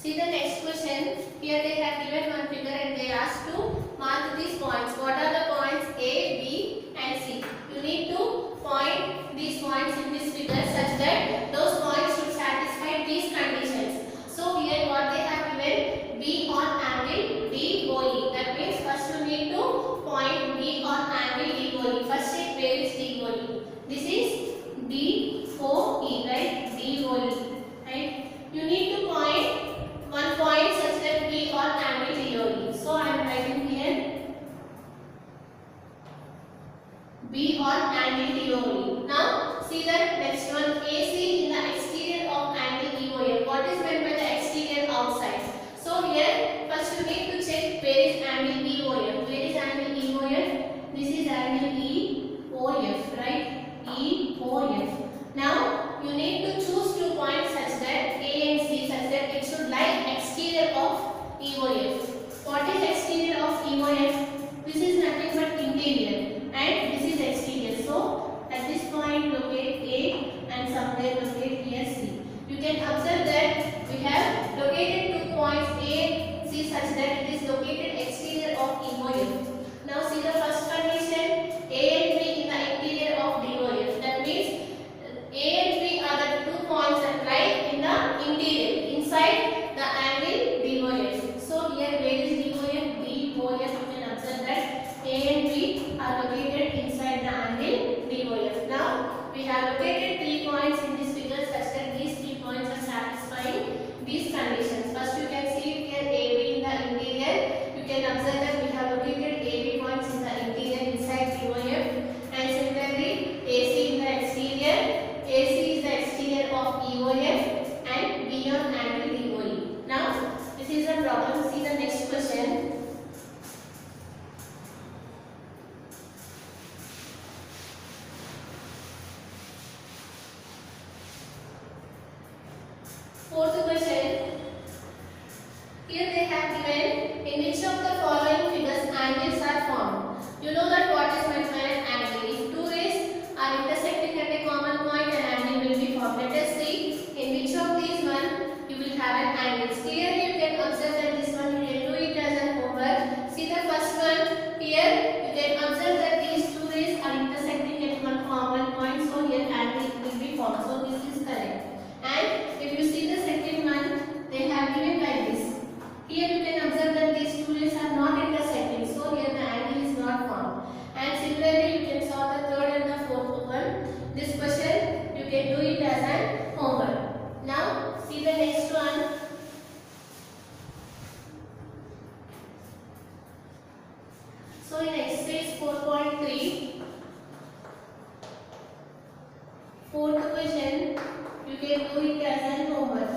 See the next question. Here they have given one figure and they asked to mark these points. What are the points A, B and C? You need to point these points in this figure such that those points should satisfy these conditions. So here what they have given, B on angle DOE. That means first you need to point B on angle DOE. First check where is DOE. This is DOE, right? DOE, right? You need to point one point such that B on angle DOE. So I am writing here B on angle DOE. Now see the next one, AC in the exterior of angle EOF. What is meant by the exterior outside? So here first you need to check where is angle EOF. Where is angle EOF? This is angle EOF, right? EOF. Now you need to choose 2 points such that A and C such that it should lie exterior of EOF. What is exterior of EOF? This is nothing but interior and this is exterior. So at this point locate A and somewhere locate here C. You can observe that we have located 2 points A, C such that it is located exterior of EOF. Now see the first condition, A and B in the interior of DOF. That means A and B are the 2 points that lie in the interior, inside the angle DOF. So here where is DOF? DOF, you can observe that A and B are located inside the angle DOF. Now we have located 3 points in this figure such that these 3 points are satisfying these conditions. First you can see here AB in the interior. You can observe that we have located AB points in the interior inside DOF, and similarly AC in the exterior. AC is the exterior of EOF and B on angle DOE. Now this is a problem. See the next question. Fourth question. Here they have given in which of the following figures angles are formed. You know that what is meant by an angle. If 2 rays are intersecting at a common point, an angle will be formed. Let us see in which of these one you will have an angle. Clearly you can observe that this one you can do it as an homework. See the first one here. You can observe that these 2 rays are intersecting at one common point. So here angle will be formed. So this is correct. And if you see the second one, they have given like this. Here you can observe that these 2 rays are not intersecting. So here the angle is not formed. And similarly you can solve the third and the fourth one. This question you can do it as an homework. Now see the next one. So in exercise 4.3, fourth question you can do it as an homework.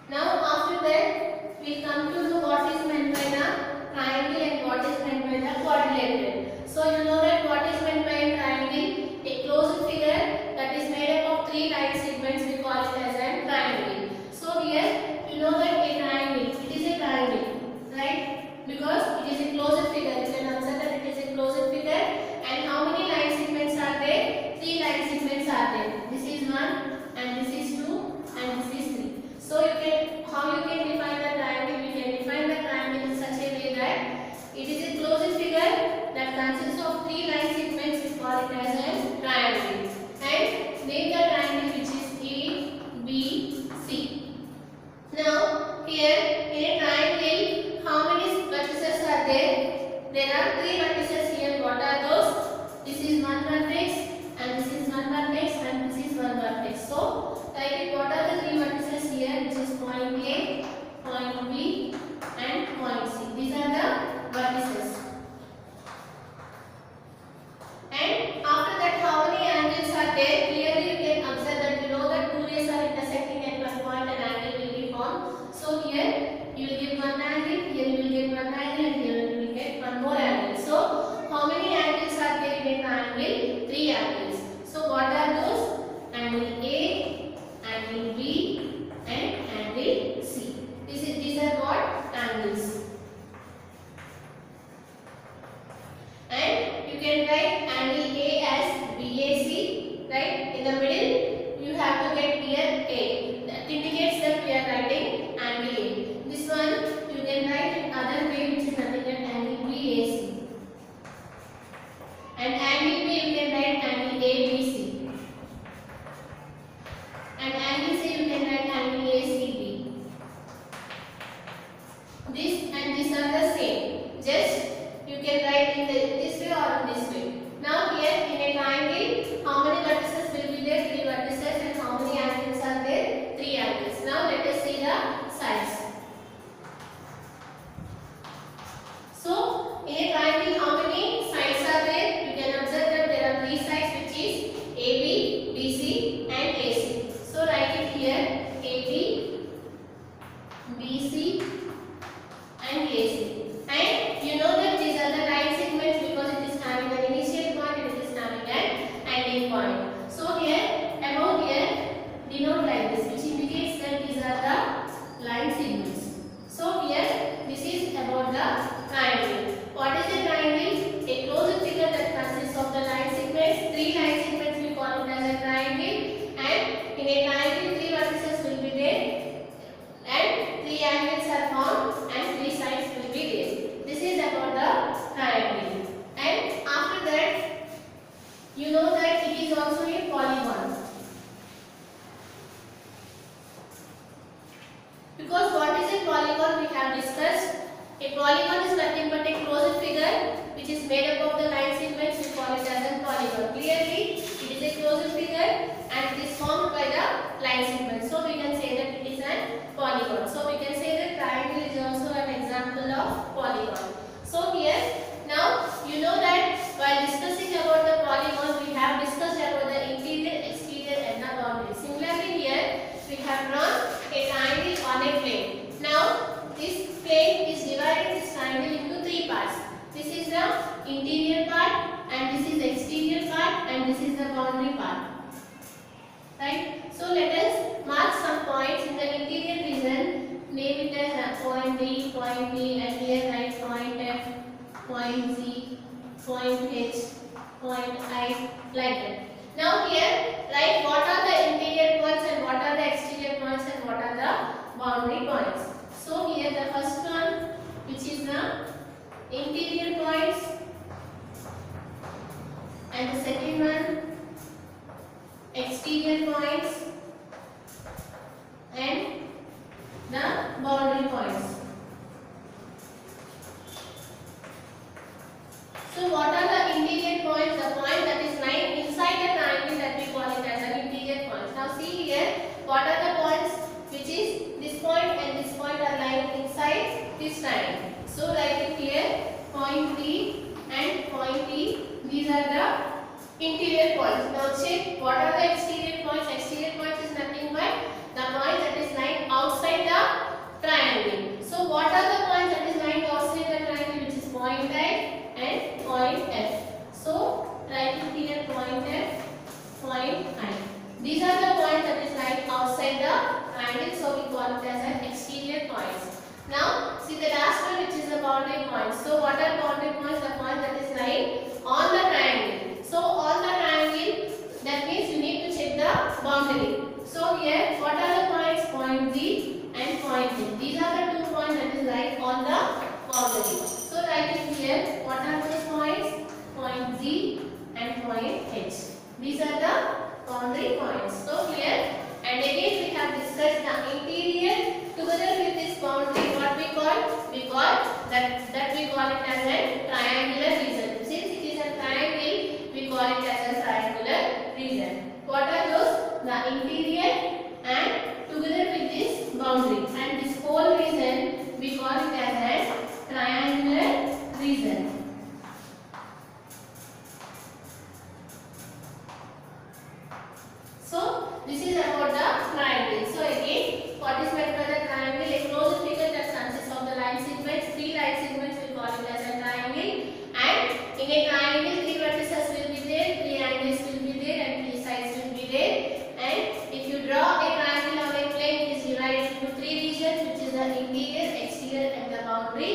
Now after that we come to know what is meant by the triangle and what is meant by the quadrilateral. So you know that what is meant by a triangle, a closed figure that is made up of 3 line segments, we call it as a triangle. So here you know that a triangle, it is a triangle, right? Because it is a closed figure. You can observe that it is a closed figure. And how many line segments are there? 3 line segments are there. This is 1 and this is 2 and this is 3. So you can, how you can define the triangle? You can define the triangle in such a way that it is a closed figure that consists of 3 line segments. We call it as a triangle. And name the triangle which is A, B, C. Now here in a triangle, how many vertices are there? There are 3 vertices here. What are those? This is one vertex and this is one vertex and this is one vertex. So write it. What are the 3 vertices here? Which is point A, point B and point C. These are the vertices. And after that how many angles are there? Clearly you can observe that you know that 2 rays are intersecting at one point, an angle will be formed. So here you will get one angle, here you will get one angle and here you will get one more angle. polygon we have discussed. A polygon is nothing but a closed figure which is made up of the line segments. We call it as a polygon. Clearly, it is a closed figure and it is formed by the line segments. So we can say that it is a polygon. So we can say that triangle is also an example of polygon. So here, now you know that while discussing about the polygon, we have discussed about the interior, exterior and the boundary. Similarly here, we have drawn a triangle on a plane. Now this plane is divided this triangle into three parts. This is the interior part and this is the exterior part and this is the boundary part. Right? So let us mark some points in the interior region. Name it as point D, point B, and here write point F, point Z, point H, point I, like that. Now here write what are the interior points and what are the exterior points and what are the boundary points. So here the first one, which is the interior points, and the second one exterior points and the boundary points. So what are the interior points? The point that is lying inside the triangle, that we call it as an interior point. Now see here, what are the points? Which is this point and this point are lying inside this triangle. So write it here, point D and point E. These are the interior points. Now check what are the exterior points. Exterior points is nothing but the point that is lying outside the triangle. So what are the points that is lying outside the triangle? Which is point I and point F. So write it here, point F, point I. These are the points that is lying outside the triangle, so we call it as an exterior points. Now see the last one, which is the boundary points. So what are boundary points? The point that is lying on the triangle. So on the triangle, that means you need to check the boundary. So here what are the points? Point Z and point H. These are the 2 points that is lying on the boundary. So write it here, what are those points? Point Z and point H. These are the boundary points. So here, and again we have discussed the interior together with this boundary. What we call? We call that we call it as a triangular region. Since it is a triangle, we call it as a triangular region. What are those? The interior and together with this boundary, and this whole region we call it as a triangular region. So this is about the triangle. So again, what is meant by the triangle? A closed figure that consists of the line segments. 3 line segments, we call it as a triangle. And in a triangle, 3 vertices will be there, 3 angles will be there, and 3 sides will be there. And if you draw a triangle on a plane, it is divided into 3 regions, which is the interior, exterior, and the boundary.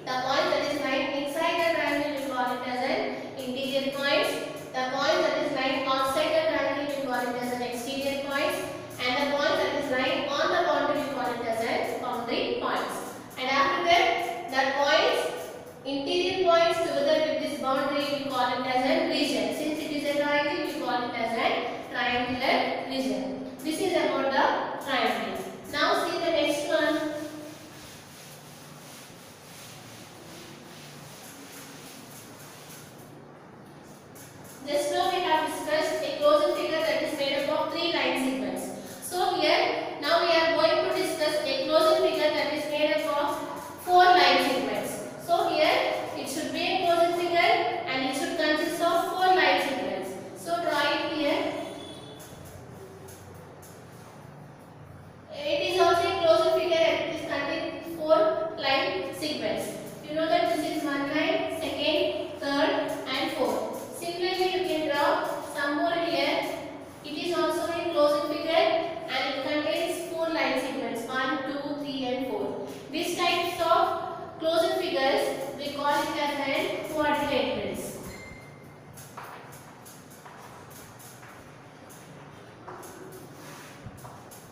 The point that is lying inside the triangle, we call it as an interior point. The point that is lying outside the triangle, we call it as an exterior point. And the point that is lying on the boundary, we call it as a boundary points. And after that, the points, interior points together with this boundary, we call it as a region. Since it is a triangle, we call it as a triangular region. This is about the triangle. Now see the next one. Just now we have discussed a closed figure that is made up of 3 line segments. So here, now we are going to discuss a closed figure that is made up of 4 line segments. So here, it should be a closed figure and it should consist of 4 line segments. So draw it here. It is also a closed figure and it is containing 4 line segments. You know that this is 1 line, second, third and fourth. Similarly, you can draw some more here. It is also a closed figure and it contains 4 line segments, 1, 2, 3 and 4. These types of closed figures, we call it as quadrilaterals.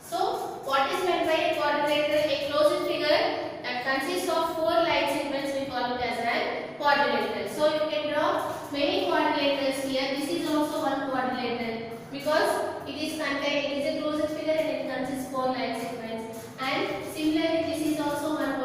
So, what is meant by a quadrilateral? A closed figure that consists of 4 line segments, we call it as a quadrilateral. So, you can draw many quadrilaterals here. This is also one quadrilateral because it is a closed figure and it consists 4 line segments. And similarly, this is also one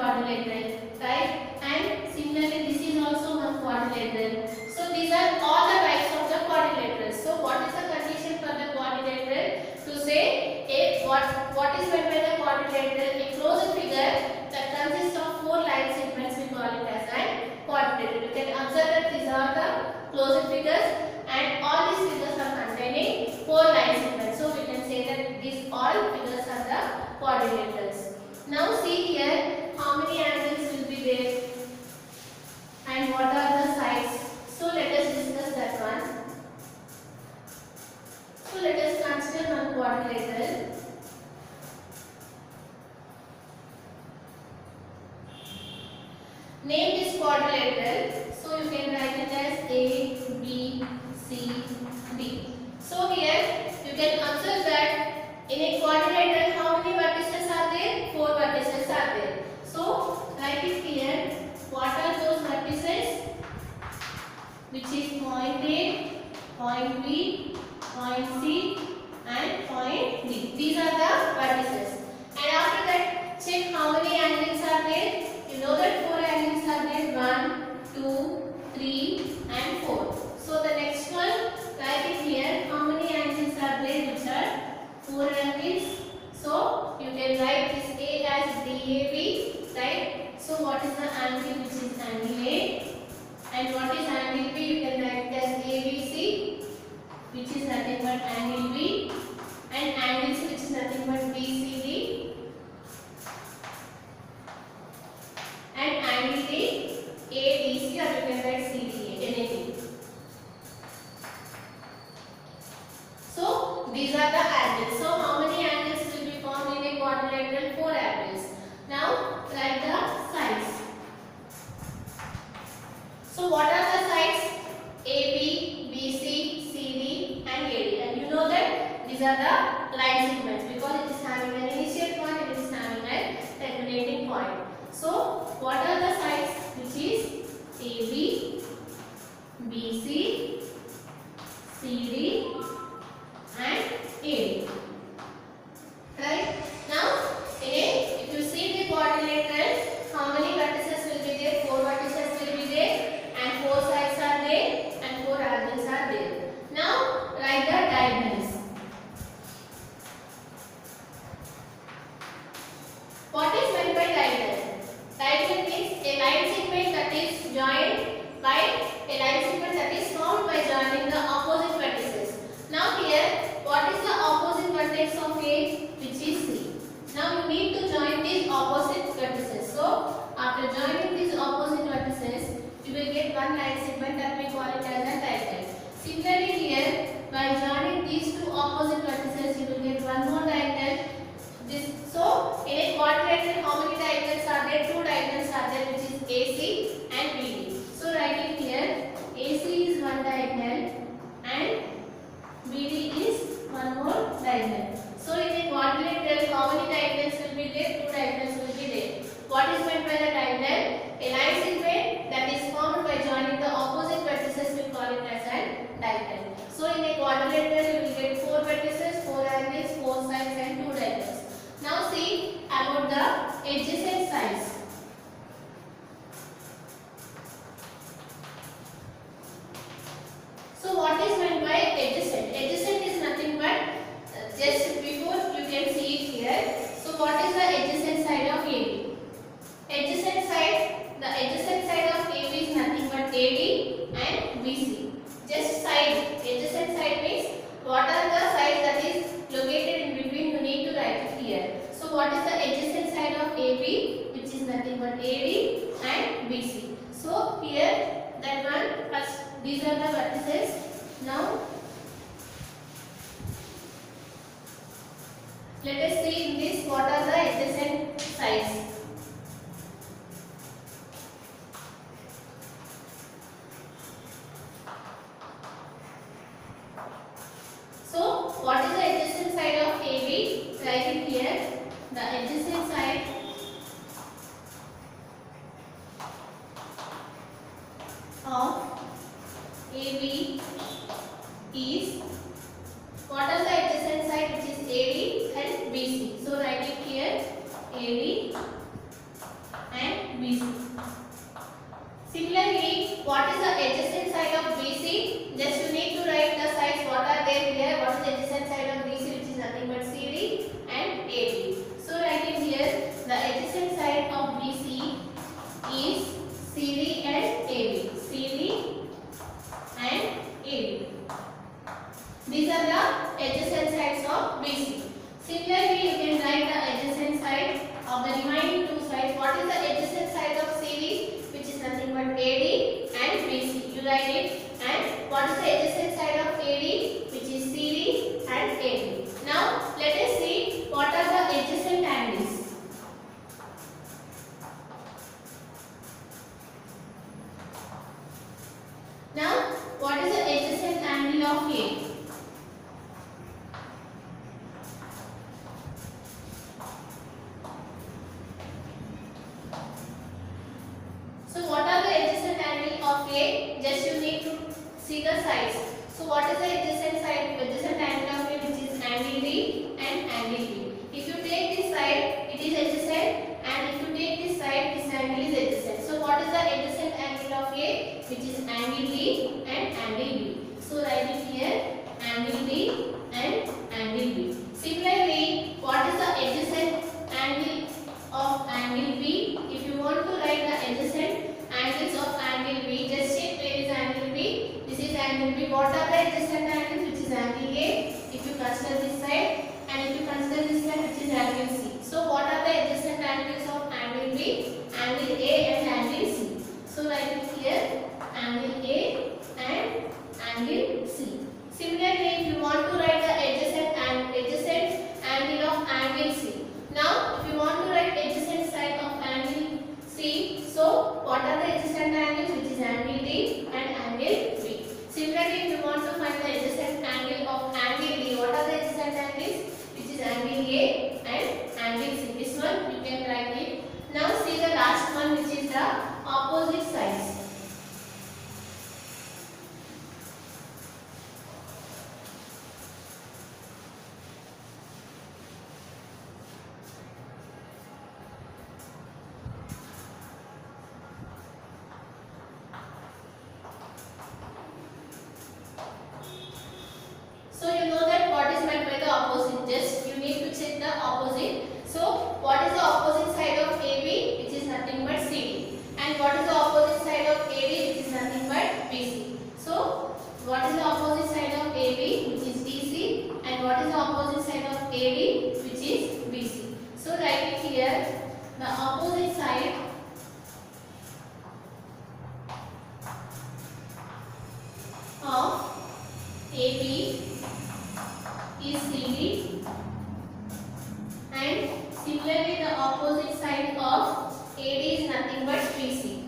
opposite figures, and all these figures are containing 4 line segments. So we can say that these all figures are the quadrilaterals. Now see here how many angles will be there and what are the sides. So let us discuss that one. So let us consider one quadrilateral. Name this quadrilateral. So you can write it as A, B, C, D. So here you can observe that in a quadrilateral how many vertices are there? 4 vertices are there. So write it here. What are those vertices? Which is point A, point B, point C and point D. These are the vertices. And after that check how many angles are there. You know that 4 angles are there. 1, 2, 3 and 4. So the next one, write it here. How many angles are there? Which are 4 angles. So you can write this A as DAB, right? So what is the angle which is angle A? And what is angle B? You can write it as ABC, which is nothing but angle B. And angle C, which is nothing but BCD. And angle D, ADC, or you can write CDA, anything. So these are the angles. So how many angles will be formed in a quadrilateral? 4 angles. Now write the sides. So what are the sides? AB, BC, CD and AD. And you know that these are the line segments because it is having an initial point and it is having a terminating point. So what are the sides? Which is AB, BC, CD and AD. Right? Now, if you see the quadrilateral, how many vertices will be there? 4 vertices will be there and 4 sides are there and 4 angles are there. Now, write the diagonals. What is meant by diagonal? Diagonal means a line segment that is joined by a line segment that is formed by joining the opposite vertices. Now here, what is the opposite vertex of A? Which is C. Now you need to join these opposite vertices. So after joining these opposite vertices, you will get one line segment that we call it as a diagonal. Similarly here, by joining these two opposite vertices, you will get one more diagonal. So in a quadrilateral, how many diagonals are there? 2 diagonals are there, which is AC and BD. So write it here. AC is one diagonal and BD is one more diagonal. So in a quadrilateral, how many diagonals will be there? 2 diagonals will be there. What is meant by the diagonal? A line segment that is formed by joining the opposite vertices, we call it as a diagonal. So in a quadrilateral, you will get 4 vertices, 4 angles, 4 sides and 2 diagonals. Now see about the adjacent sides. So what is meant by adjacent? Adjacent is nothing but just before you can see it here. So what is the adjacent side of AB? Adjacent side of AB is nothing but AD and BC. Just side. Adjacent side means what are the sides that is located in between. You need to write it here. So what is the adjacent side of AB? Which is nothing but AD and BC. So here that one first. These are the vertices. Now let us see in this what are the adjacent sides. So what is the adjacent side of AB? Write it here. The adjacent side of AB is, what are the adjacent side, which is AD and BC. So write it here, AD and BC. Similarly, what is the adjacent side of BC? Just you need to write the sides what are there here. What is the adjacent side of BC, which is nothing but CD and AB. So write it here, the adjacent side of BC is CD and AB. CD and see the sides. So what is the adjacent side? Adjacent angle of A, which is angle D and angle B. If you take this side, it is adjacent, and if you take this side, this angle is adjacent. So what is the adjacent angle of A, which is angle D and angle B. So write it here, angle D and angle B. Similarly, what is the adjacent angle of angle B? If you want to write the adjacent angles of angle B, just check where is angle B. This is angle B. What are the adjacent angles? Which is angle A. If you consider this side, and if you consider this side, which is angle C. So what are the adjacent angles of angle B? Angle A and angle C. So write it here, angle A and angle C. Similarly, if you want to write the adjacent angle of angle C. Now, if you want to write adjacent side of angle C, so what are the adjacent angles? Which is angle D and angle B. Similarly, if you want to find the adjacent angle of angle D, what are the adjacent angles? Which is angle A and angle C. This one you can write it. Now see the last one, which is the opposite sides. So you know that what is meant by the opposite. Just you need to check the opposite. So what is the opposite side of AB? Which is nothing but CD. And what is the opposite side of AD? Which is nothing but BC. So what is the opposite side of AB? Which is DC. And what is the opposite side of AD? Which is BC. So write it here. The opposite side of AB is CD, and similarly the opposite side of AD is nothing but BC.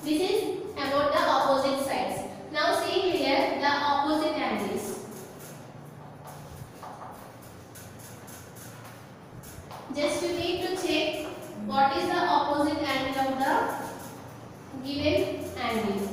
This is about the opposite sides. Now see here the opposite angles. Just you need to check what is the opposite angle of the given angle.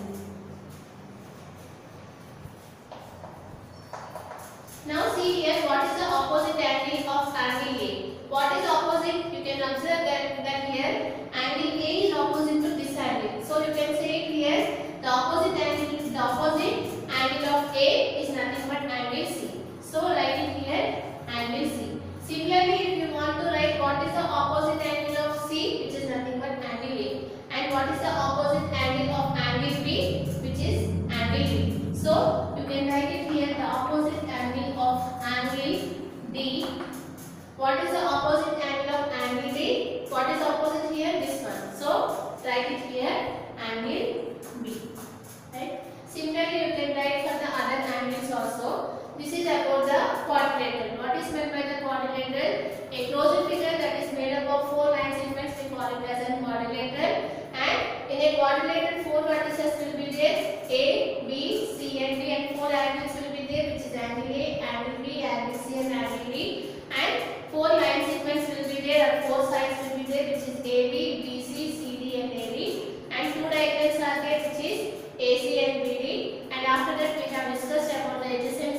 Now see here what is the opposite angle of angle A. What is opposite? You can observe that here angle A is opposite to this angle. So you can say it here the opposite angle of A is nothing but angle C. So write it here angle C. Similarly, if you want to write what is the opposite angle of C, which is nothing but angle A, and what is the opposite angle of angle B, which is angle D. So you can write it here the opposite angle of angle D. What is the opposite angle of angle D? What is opposite here? This one. So write it here angle B. Right? Similarly, you can write for the other angles also. This is about the quadrilateral. What is meant by the quadrilateral? A closed figure that is made up of 4 line segments, we call it as a quadrilateral. And in a quadrilateral, 4 vertices will be there, A, B, C and D, and 4 angles will be there, which is angle A, angle B, angle C and angle D. And 4 line segments will be there, or 4 sides will be there, which is AB, BC, CD and AD. And 2 diagonals are there, which is AC and BD. And after that we have discussed about the adjacent